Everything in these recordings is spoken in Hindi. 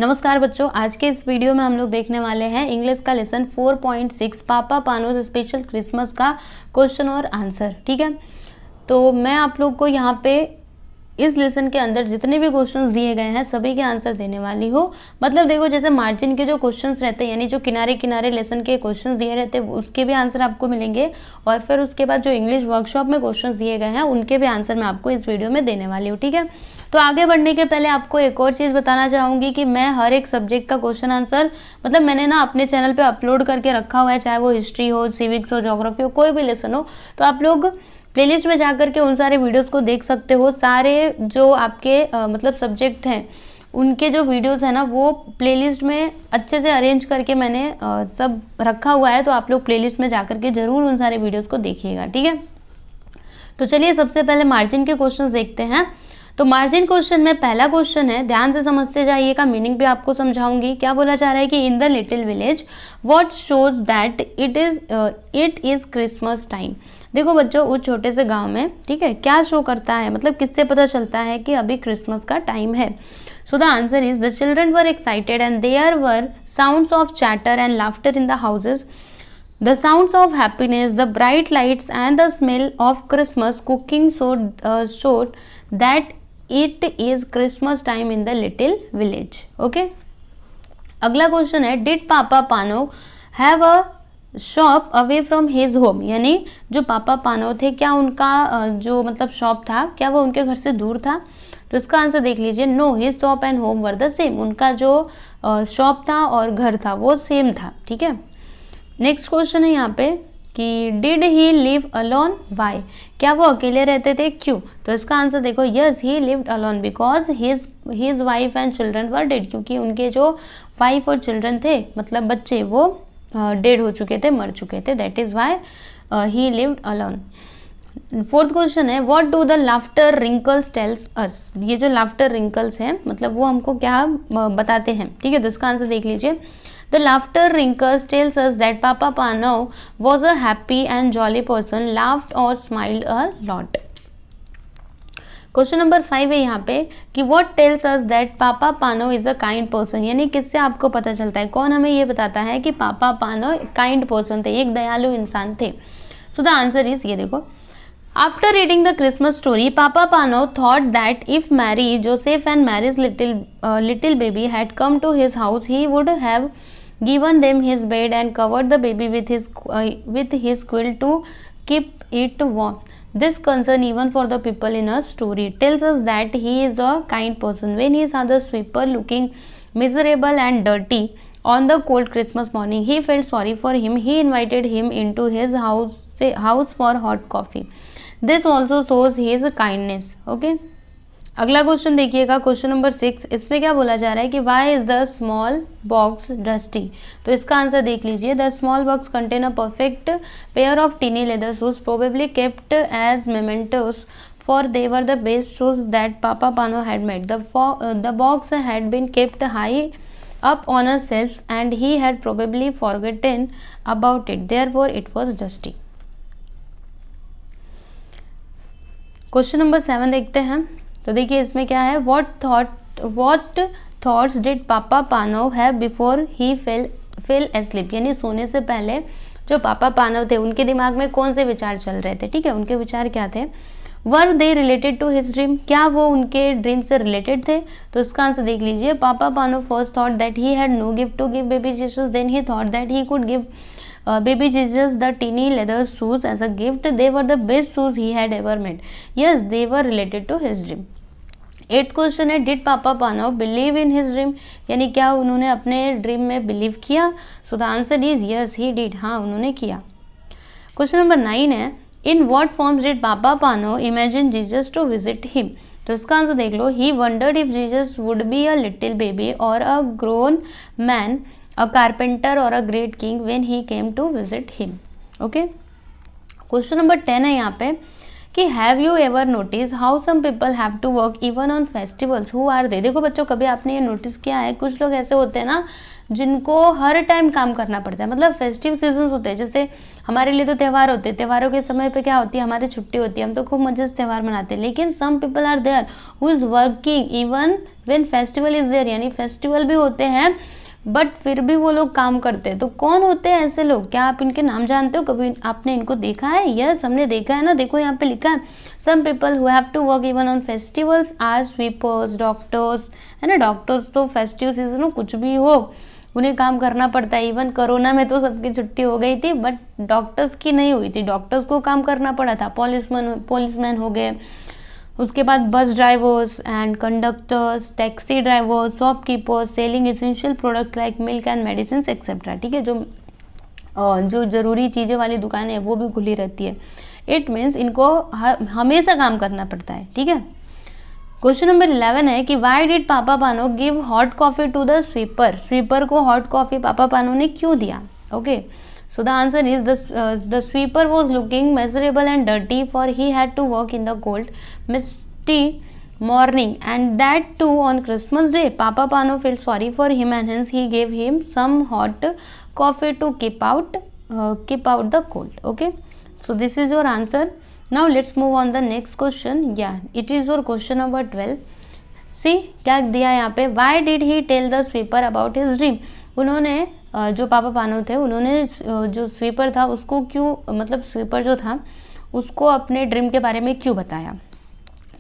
नमस्कार बच्चों, आज के इस वीडियो में हम लोग देखने वाले हैं इंग्लिश का लेसन 4.6 पापा पानोज स्पेशल क्रिसमस का क्वेश्चन और आंसर। ठीक है, तो मैं आप लोग को यहाँ पे इस लेसन के अंदर जितने भी क्वेश्चंस दिए गए हैं सभी के आंसर देने वाली हूँ। मतलब देखो, जैसे मार्जिन के जो क्वेश्चंस रहते हैं यानी जो किनारे किनारे लेसन के क्वेश्चंस दिए रहते हैं उसके भी आंसर आपको मिलेंगे, और फिर उसके बाद जो इंग्लिश वर्कशॉप में क्वेश्चंस दिए गए हैं उनके भी आंसर मैं आपको इस वीडियो में देने वाली हूँ। ठीक है, तो आगे बढ़ने के पहले आपको एक और चीज़ बताना चाहूँगी कि मैं हर एक सब्जेक्ट का क्वेश्चन आंसर मतलब मैंने ना अपने चैनल पे अपलोड करके रखा हुआ है, चाहे वो हिस्ट्री हो, सिविक्स हो, ज्योग्राफी हो, कोई भी लेसन हो, तो आप लोग प्लेलिस्ट में जाकर के उन सारे वीडियोस को देख सकते हो। सारे जो आपके मतलब सब्जेक्ट हैं उनके जो वीडियोस है ना वो प्लेलिस्ट में अच्छे से अरेंज करके मैंने सब रखा हुआ है, तो आप लोग प्लेलिस्ट में जाकर के जरूर उन सारे वीडियोस को देखिएगा। ठीक है, तो चलिए सबसे पहले मार्जिन के क्वेश्चन देखते हैं। तो मार्जिन क्वेश्चन में पहला क्वेश्चन है, ध्यान से समझते जाइएगा, मीनिंग भी आपको समझाऊंगी। क्या बोला जा रहा है कि in the little village what shows that it is Christmas time. देखो बच्चों, उस छोटे से गांव में, ठीक है, क्या शो करता है, मतलब किससे पता चलता है कि अभी क्रिसमस का टाइम है। So the answer is the children were excited and there were sounds of chatter and laughter in the houses, the sounds of happiness, the bright lights and the smell of Christmas cooking showed that it is Christmas time in the little village. Okay, अगला क्वेश्चन है, did पापा पानो have a shop away from his home, यानी जो पापा पानो थे क्या उनका जो मतलब शॉप था क्या वो उनके घर से दूर था। तो इसका आंसर देख लीजिए, know his shop and home were the same, उनका जो शॉप था और घर था वो सेम था। ठीक है, नेक्स्ट क्वेश्चन है यहाँ पे कि did he live alone why, क्या वो अकेले रहते थे, क्यों। तो इसका आंसर देखो, yes he lived alone because his wife and children were dead, क्योंकि उनके जो वाइफ और चिल्ड्रन थे मतलब बच्चे वो डेड हो चुके थे, मर चुके थे, that is why he lived alone. Fourth question है, what do the laughter wrinkles tell us, ये जो लाफ्टर रिंकल्स हैं मतलब वो हमको क्या बताते हैं। ठीक है, तो इसका आंसर देख लीजिए, the laughter wrinkles tells us that Papa Pano was a happy and jolly person, laughed or smiled a lot. Question number 5 है यहाँ पे कि what tells us that Papa Pano is a kind person, यानी किससे आपको पता चलता है, कौन हमें ये बताता है कि पापा पानो काइंड पर्सन थे, एक दयालु इंसान थे। सो द आंसर इज, ये देखो, After reading the Christmas story, Papa Pano thought that if Mary, Joseph and Mary's little baby had come to his house, he would have given them his bed and covered the baby with his quilt to keep it warm. This concern even for the people in a story tells us that he is a kind person. When he saw the sweeper looking miserable and dirty on the cold Christmas morning, he felt sorry for him. He invited him into his house for hot coffee. This also shows his kindness. Okay, अगला क्वेश्चन देखिएगा, क्वेश्चन नंबर 6, इसमें क्या बोला जा रहा है कि why is the small box dusty. तो इसका आंसर देख लीजिए, the small box contain a perfect pair of tiny leather shoes probably kept as mementos for they were the best shoes that Papa Pano had made. The box had been kept high up on a shelf and he had probably forgotten about it, therefore it was dusty. Question number 7 देखते हैं। तो देखिए इसमें क्या है, what thoughts did Papa Pano have before he fell asleep, यानी सोने से पहले जो पापा पानो थे उनके दिमाग में कौन से विचार चल रहे थे। ठीक है, उनके विचार क्या थे, वर दे रिलेटेड टू हिज ड्रीम, क्या वो उनके ड्रीम से रिलेटेड थे। तो इसका आंसर देख लीजिए, Papa Panov first thought that he had no gift to give baby Jesus, then he thought that he could give baby Jesus the teeny leather shoes as a gift. They were the best shoes he had ever made. Yes, they were related to his dream. 8th question है, डिड पापा पानो बिलीव इन हिज ड्रीम, यानी क्या उन्होंने अपने ड्रीम में बिलीव किया। सो the answer is yes he did, हाँ उन्होंने किया। क्वेश्चन नंबर 9 है, in what forms did Papa Panov imagine Jesus to visit him. तो इसका आंसर देख लो, he wondered if Jesus would be a little baby और a grown man, a carpenter or a great king when he came to visit him. Okay, question number 10 है यहाँ पे कि have you ever notice how some people have to work even on festivals, who are they. देखो बच्चों, कभी आपने ये नोटिस किया है, कुछ लोग ऐसे होते हैं ना जिनको हर टाइम काम करना पड़ता है, मतलब फेस्टिव सीजन्स होते हैं, जैसे हमारे लिए तो त्यौहार होते हैं, त्योहारों के समय पे क्या होती है, हमारी छुट्टी होती है, हम तो खूब मजे से त्यौहार मनाते हैं, लेकिन some people are there who is working even when festival is there, यानी फेस्टिवल भी होते हैं बट फिर भी वो लोग काम करते हैं। तो कौन होते हैं ऐसे लोग, क्या आप इनके नाम जानते हो, कभी आपने इनको देखा है? यस, हमने देखा है ना, देखो यहाँ पे लिखा है some people who have to work even on festivals are sweepers, doctors, है ना। डॉक्टर्स तो फेस्टिव सीजन हो कुछ भी हो उन्हें काम करना पड़ता है। इवन कोरोना में तो सबकी छुट्टी हो गई थी बट डॉक्टर्स की नहीं हुई थी, डॉक्टर्स को काम करना पड़ा था। पुलिसमैन हो गए, उसके बाद bus drivers and conductors, taxi drivers, shopkeepers, selling essential products like milk and medicine etcetera. ठीक है, जो ज़रूरी चीज़ें वाली दुकानें हैं वो भी खुली रहती है। इट मीन्स इनको हमेशा काम करना पड़ता है। ठीक है, क्वेश्चन नंबर 11 है कि Y did Papa Panov give hot coffee to the sweeper, sweeper को हॉट कॉफी पापा पानो ने क्यों दिया? Okay, so the answer is the sweeper was looking miserable and dirty for he had to work in the cold misty morning and that too on Christmas day. Papa Pano felt sorry for him and hence he gave him some hot coffee to keep out the cold. Okay, so this is your answer. Now let's move on the next question. Yeah, it is your question number 12. See क्या दिया यहाँ पे, why did he tell the sweeper about his dream? उन्होंने जो पापा पानो थे उन्होंने जो स्वीपर था उसको क्यों, मतलब स्वीपर जो था उसको अपने ड्रीम के बारे में क्यों बताया?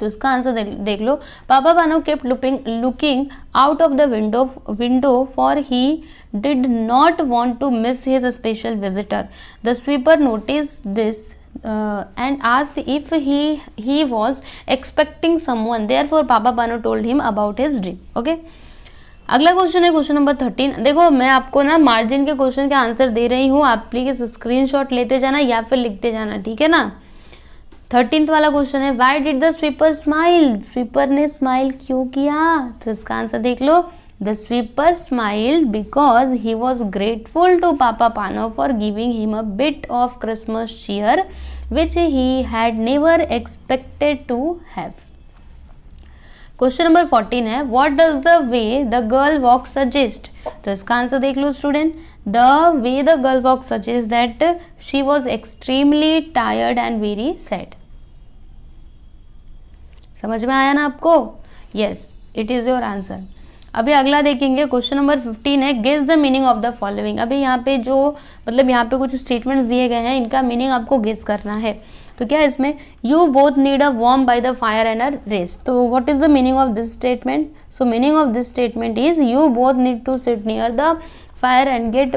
तो इसका आंसर देख लो। Papa Panov kept looking out of the window for he did not want to miss his special visitor. The sweeper notice this and asked if he was expecting someone, therefore Papa Pano told him about his dream. Okay, अगला क्वेश्चन है क्वेश्चन नंबर 13। देखो मैं आपको ना मार्जिन के क्वेश्चन के आंसर दे रही हूँ, आप प्लीज स्क्रीनशॉट लेते जाना या फिर लिखते जाना, ठीक है ना। 13th वाला क्वेश्चन है why did the sweeper smile, sweeper ने स्माइल क्यों किया? तो इसका आंसर देख लो। The sweeper smiled because he was grateful to Papa Pano for giving him a bit of Christmas cheer which he had never expected to have. Question number 14 है what does the way the girl walk suggest? तो इसका आंसर देख लो student. The way the girl walk suggest that she was extremely tired and very sad. समझ में आया ना आपको? Yes, it is your answer. अभी अगला देखेंगे क्वेश्चन नंबर 15 है guess the meaning of the following. अभी यहाँ पे जो मतलब यहाँ पे कुछ स्टेटमेंट्स दिए गए हैं, इनका मीनिंग आपको गेस करना है। तो क्या है इसमें, you both need a warm by the fire and a rest. तो what is the meaning of this statement? So meaning of this statement is you both need to sit near the fire and get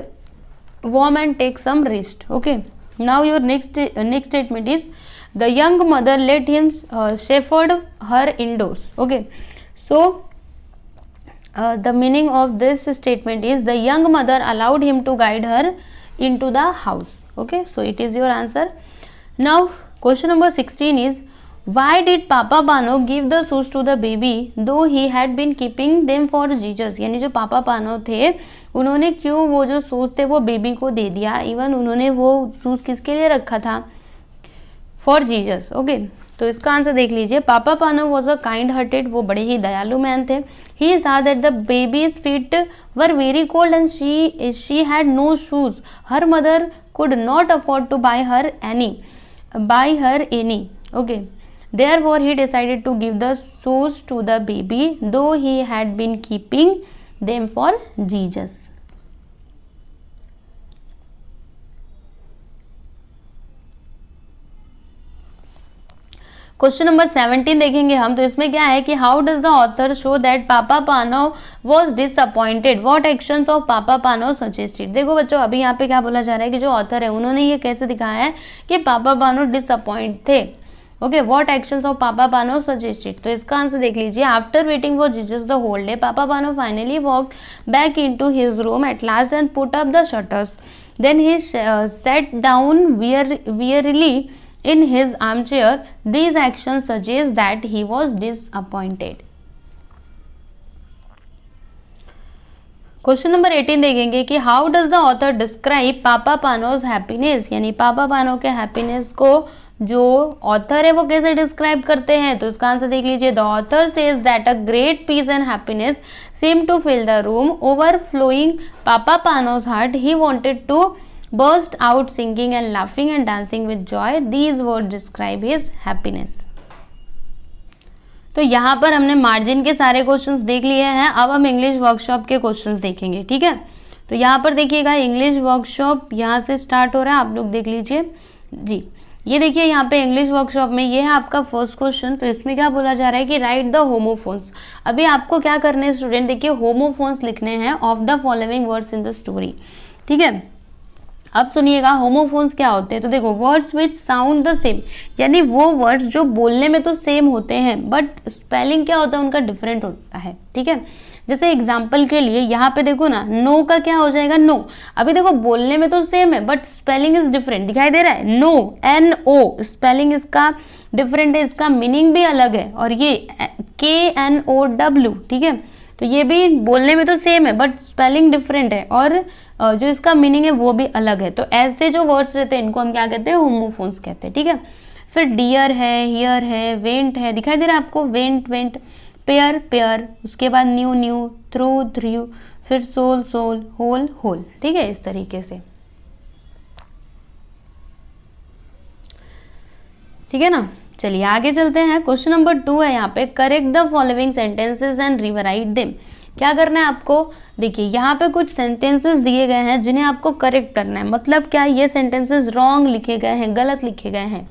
warm and take some rest. Okay, now your next statement is the young mother let him shepherd her indoors. Okay, so the meaning of this statement is the young mother allowed him to guide her into the house. Okay, so it is your answer. Now question number 16 is why did Papa Pano give the shoes to the baby though he had been keeping them for Jesus? यानी जो पापा पानो थे उन्होंने क्यों वो जो शूज थे वो बेबी को दे दिया, इवन उन्होंने वो शूज किसके लिए रखा था? For Jesus. ओके, तो इसका आंसर देख लीजिए। Papa Panov was a kind hearted, वो बड़े ही दयालु मैन थे। He saw that the babies feet were very cold and she had no shoes. Her mother could not afford to buy her any. Okay, therefore he decided to give the shoes to the baby though he had been keeping them for Jesus. Question number 17 देखेंगे हम। तो इसमें क्या है कि how does the author show that Papa Panov was disappointed, what actions of Papa Panov suggested. देखो बच्चों, अभी यहाँ पे क्या बोला जा रहा है कि जो ऑथर है उन्होंने ये कैसे दिखाया है कि पापा पानो डिसअपॉइंट थे। Okay, what actions of Papa Panov suggested. तो इसका आंसर देख लीजिए। After waiting for Jesus the whole day Papa Panov finally walked back into his room at last and put up the shutters. Then he sat down wearily in his armchair. These actions suggest that he was disappointed. Question number 18 देखेंगे कि how does the author describe पापा पानोज हैप्पीनेस, यानी पापा पानो के हैप्पीनेस को जो ऑथर है वो कैसे डिस्क्राइब करते हैं, तो इसका आंसर देख लीजिए। The author says that a great peace and happiness seemed to fill the room, overflowing Papa Pano's heart. He wanted to burst out singing and laughing and dancing with joy. These words describe his happiness. तो यहाँ पर हमने मार्जिन के सारे क्वेश्चंस देख लिए हैं। अब हम इंग्लिश वर्कशॉप के क्वेश्चंस देखेंगे, ठीक है। तो यहाँ पर देखिएगा इंग्लिश वर्कशॉप यहाँ से स्टार्ट हो रहा है, आप लोग देख लीजिए जी। ये देखिए यहाँ पे इंग्लिश वर्कशॉप में ये है आपका फर्स्ट क्वेश्चन। तो इसमें क्या बोला जा रहा है कि राइट द होमोफोन्स। अभी आपको क्या करने हैं स्टूडेंट, देखिए होमोफोन्स लिखने हैं of the following words in the story, ठीक है। अब सुनिएगा होमोफोन्स क्या होते हैं। तो देखो words which sound the same, यानी वो वर्ड्स जो बोलने में तो सेम होते हैं बट स्पेलिंग क्या होता है उनका डिफरेंट होता है, ठीक है। जैसे एग्जाम्पल के लिए यहाँ पे देखो ना, नो का क्या हो जाएगा नो। अभी देखो बोलने में तो सेम है बट स्पेलिंग इज डिफरेंट, दिखाई दे रहा है नो, एन ओ, स्पेलिंग इसका डिफरेंट है, इसका मीनिंग भी अलग है। और ये के एन ओ डब्ल्यू, ठीक है, तो ये भी बोलने में तो सेम है बट स्पेलिंग डिफरेंट है और जो इसका मीनिंग है वो भी अलग है। तो ऐसे जो वर्ड्स रहते हैं इनको हम क्या कहते हैं, होमोफोन्स कहते हैं, ठीक है। फिर डियर है, हियर है, वेंट है, दिखाई दे रहा है आपको, वेंट वेंट, पेयर पेयर, उसके बाद न्यू न्यू, थ्रू थ्रू, फिर सोल सोल, होल होल, ठीक है, इस तरीके से, ठीक है ना। चलिए आगे चलते हैं। क्वेश्चन नंबर 2 है यहाँ पे, correct the following sentences and rewrite them. क्या करना है आपको, देखिए यहाँ पे कुछ सेंटेंसेस दिए गए हैं जिन्हें आपको करेक्ट करना है। मतलब क्या, ये सेंटेंसेस रॉन्ग लिखे गए हैं, गलत लिखे गए हैं,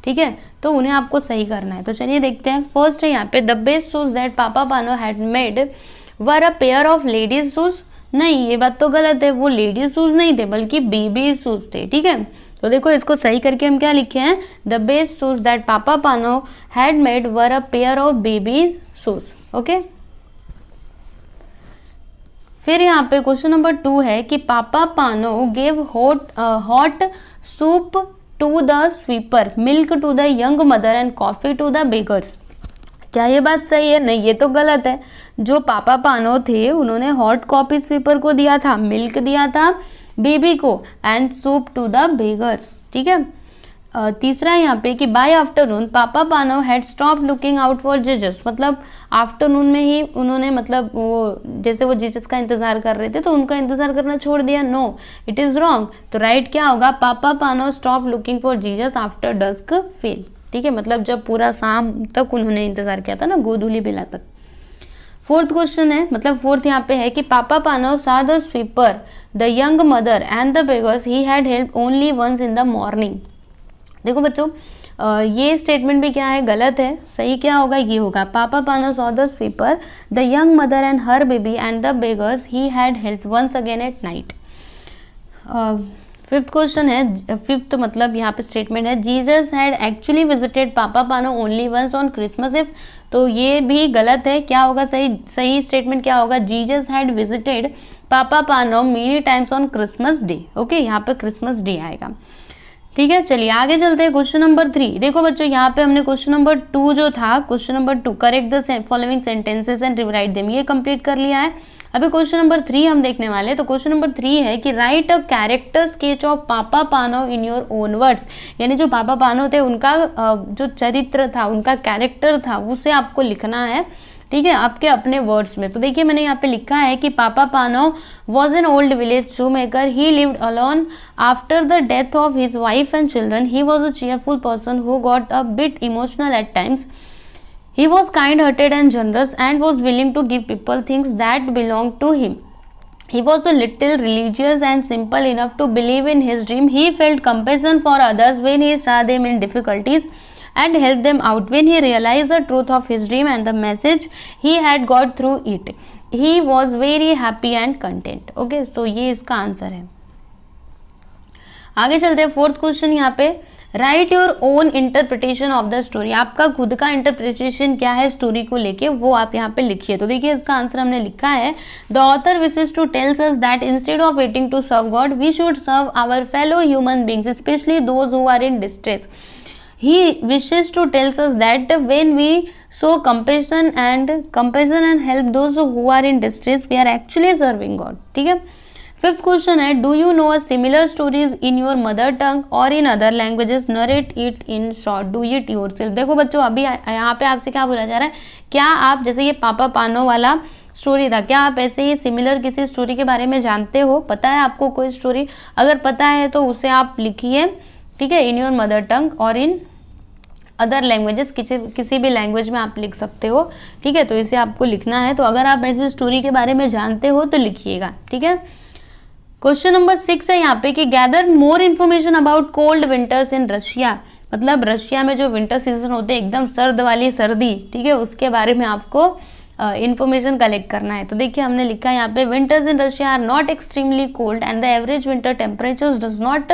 ठीक है, तो उन्हें आपको सही करना है। तो चलिए देखते हैं। फर्स्ट है यहाँ पे, the best shoes that Papa Panov had made were a pair of ladies shoes. नहीं, ये बात तो गलत है, वो लेडीज शूज नहीं थे बल्कि बेबी शूज थे, ठीक है। तो देखो इसको सही करके हम क्या लिखे हैं, the best shoes that Papa Panov had made were a pair of babies shoes, okay. फिर यहाँ पे क्वेश्चन नंबर 2 है कि Papa Panov gave hot soup to the sweeper, milk to the young mother and coffee to the beggars. क्या ये बात सही है? नहीं, ये तो गलत है। जो पापा पानो थे उन्होंने हॉट कॉफी स्वीपर को दिया था, मिल्क दिया था बेबी को and soup to the beggars, ठीक है। तीसरा यहाँ पे कि bye afternoon Papa Panov had stop looking out for Jesus. मतलब आफ्टरनून में ही उन्होंने, मतलब वो जैसे वो जीसस का इंतजार कर रहे थे तो उनका इंतजार करना छोड़ दिया। No, it is wrong. तो राइट क्या होगा, Papa Panov stop looking for Jesus after dusk fell, ठीक है, मतलब जब पूरा शाम तक उन्होंने इंतजार किया था ना, गोधूली बेला तक। फोर्थ क्वेश्चन है, मतलब फोर्थ यहाँ पे है कि Papa Panov saw the sweeper, the young mother and the beggars he had help only once in the morning. देखो बच्चों, ये स्टेटमेंट भी क्या है, गलत है। सही क्या होगा, ये होगा Papa Panov saw the sweeper, the young mother and her baby and the beggars he had help once again at night. Fifth question है, फिफ्थ मतलब यहाँ पे स्टेटमेंट है Jesus had actually visited Papa पानो ओनली वंस ऑन क्रिसमस इव। तो ये भी गलत है। क्या होगा सही स्टेटमेंट क्या होगा, Jesus had visited Papa Panov many times on Christmas day. Okay, यहाँ पे क्रिसमस डे आएगा, ठीक है। चलिए आगे चलते हैं। क्वेश्चन नंबर 3, देखो बच्चों यहाँ पे हमने क्वेश्चन नंबर 2 जो था, question number 2 correct the following sentences and rewrite them, ये कंप्लीट कर लिया है। अभी क्वेश्चन नंबर 3 हम देखने वाले हैं। तो क्वेश्चन नंबर 3 है कि right a character sketch of Papa पानो इन योर ओन वर्ड्स। यानी जो पापा पानो थे उनका जो चरित्र था, उनका कैरेक्टर था, उसे आपको लिखना है, ठीक है, आपके अपने वर्ड्स में। तो देखिए मैंने यहाँ पे लिखा है कि Papa Panov was an old village shoemaker, he lived alone after the death of his wife and children, he was a cheerful person who got a bit emotional at times. He was kind-hearted and generous and was willing to give people things that belonged to him. He was a little religious and simple enough to believe in his dream. He felt compassion for others when he saw them in difficulties and helped them out when he realized the truth of his dream and the message he had got through it. He was very happy and content. Okay, so ये इसका आंसर है। आगे चलते हैं। फोर्थ क्वेश्चन यहाँ पे, right your own interpretation of the story. आपका खुद का इंटरप्रिटेशन क्या है स्टोरी को लेके, वो आप यहाँ पे लिखिए। तो देखिए इसका आंसर हमने लिखा है, the author wishes to tells us that instead of waiting to serve God we should serve our fellow human beings specially those who are in distress. He wishes to tells us that when we show compassion and help those who are in distress, we are actually serving God, ठीक है। फिफ्थ क्वेश्चन है, do you know a similar stories in your mother tongue और in other languages, narrate it in short, do it yourself. देखो बच्चों, अभी यहाँ पे आपसे क्या बोला जा रहा है, क्या आप, जैसे ये पापा पानो वाला स्टोरी था, क्या आप ऐसे ही सिमिलर किसी स्टोरी के बारे में जानते हो, पता है आपको कोई स्टोरी? अगर पता है तो उसे आप लिखिए, ठीक है, इन योर मदर टंग और इन अदर लैंग्वेजेस, किसी भी लैंग्वेज में आप लिख सकते हो, ठीक है। तो इसे आपको लिखना है, तो अगर आप ऐसी स्टोरी के बारे में जानते हो तो लिखिएगा, ठीक है। क्वेश्चन नंबर 6 है यहाँ पे कि gather more information about cold winters in Russia, मतलब रशिया में जो विंटर सीजन होते हैं, एकदम सर्द वाली सर्दी, ठीक है, उसके बारे में आपको इन्फॉर्मेशन कलेक्ट करना है। तो देखिए हमने लिखा है यहाँ पे, winters in Russia are not extremely cold and the average winter temperatures does not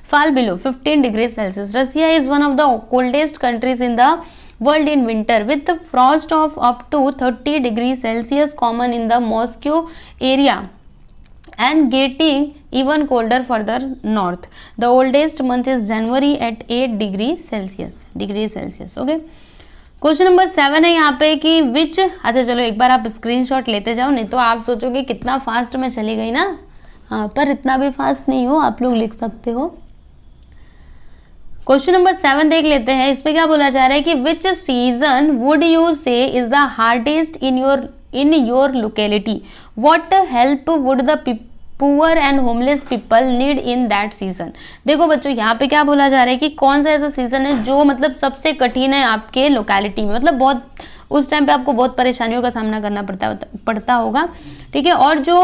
fall below 15 degrees Celsius. Russia is one of the coldest countries in the world in winter, with frost of up to 30 degrees Celsius common in the Moscow area and getting even colder further north. The oldest month is January at 8 degrees Celsius. Okay. Question number 7 है यहाँ पे कि विच, अच्छा चलो एक बार आप स्क्रीनशॉट लेते जाओ, नहीं तो आप सोचोगे कितना फास्ट में चली गई ना। हाँ, पर इतना भी फास्ट नहीं हो, आप लोग लिख सकते हो। क्वेश्चन नंबर 7 देख लेते हैं, इसमें क्या बोला जा रहा है कि विच सीजन वुड यू से is the hardest in your locality, what help would the poor and homeless people need in that season. देखो बच्चों, यहाँ पे क्या बोला जा रहा है कि कौन सा ऐसा सीजन है जो मतलब सबसे कठिन है आपके लोकेलिटी में, मतलब बहुत उस टाइम पे आपको बहुत परेशानियों का सामना करना पड़ता होगा, ठीक है। और जो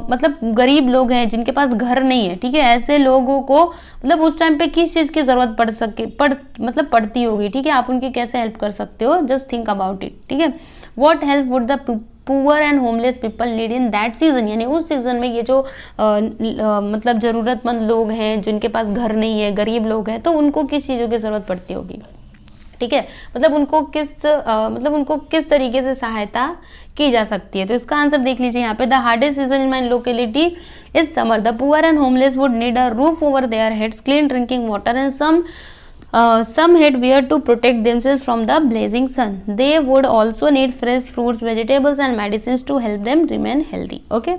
मतलब गरीब लोग हैं जिनके पास घर नहीं है, ठीक है, ऐसे लोगों को मतलब उस टाइम पे किस चीज़ की ज़रूरत पड़ती होगी, ठीक है, आप उनकी कैसे हेल्प कर सकते हो, जस्ट थिंक अबाउट इट, ठीक है। What help would the poor and homeless people need in that season, यानी उस सीजन में ये जो मतलब ज़रूरतमंद लोग हैं जिनके पास घर नहीं है, गरीब लोग हैं, तो उनको किस चीज़ों की ज़रूरत पड़ती होगी, ठीक है, मतलब उनको किस तरीके से सहायता की जा सकती है। तो इसका आंसर देख लीजिए यहाँ पे, the hardest season in my locality is summer, the poor and homeless would need a roof over their heads, clean drinking water and some had wear to protect themselves from the blazing sun. They would also need fresh fruits, vegetables and medicines to help them remain healthy. Okay,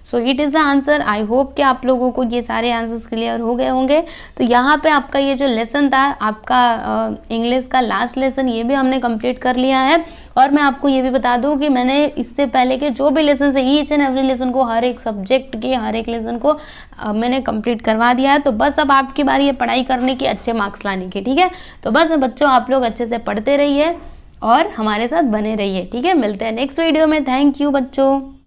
so it is the answer. I hope कि आप लोगों को ये सारे आंसर्स क्लियर हो गए होंगे। तो यहाँ पे आपका ये जो लेसन था, आपका इंग्लिश का लास्ट लेसन, ये भी हमने कंप्लीट कर लिया है। और मैं आपको ये भी बता दूँ कि मैंने इससे पहले के जो भी लेसन है, ईच एंड एवरी लेसन को, हर एक सब्जेक्ट के हर एक लेसन को मैंने कंप्लीट करवा दिया है। तो बस अब आपकी बारी है पढ़ाई करने की, अच्छे मार्क्स लाने की, ठीक है। तो बस बच्चों, आप लोग अच्छे से पढ़ते रहिए और हमारे साथ बने रहिए, ठीक है। मिलते हैं नेक्स्ट वीडियो में। थैंक यू बच्चों।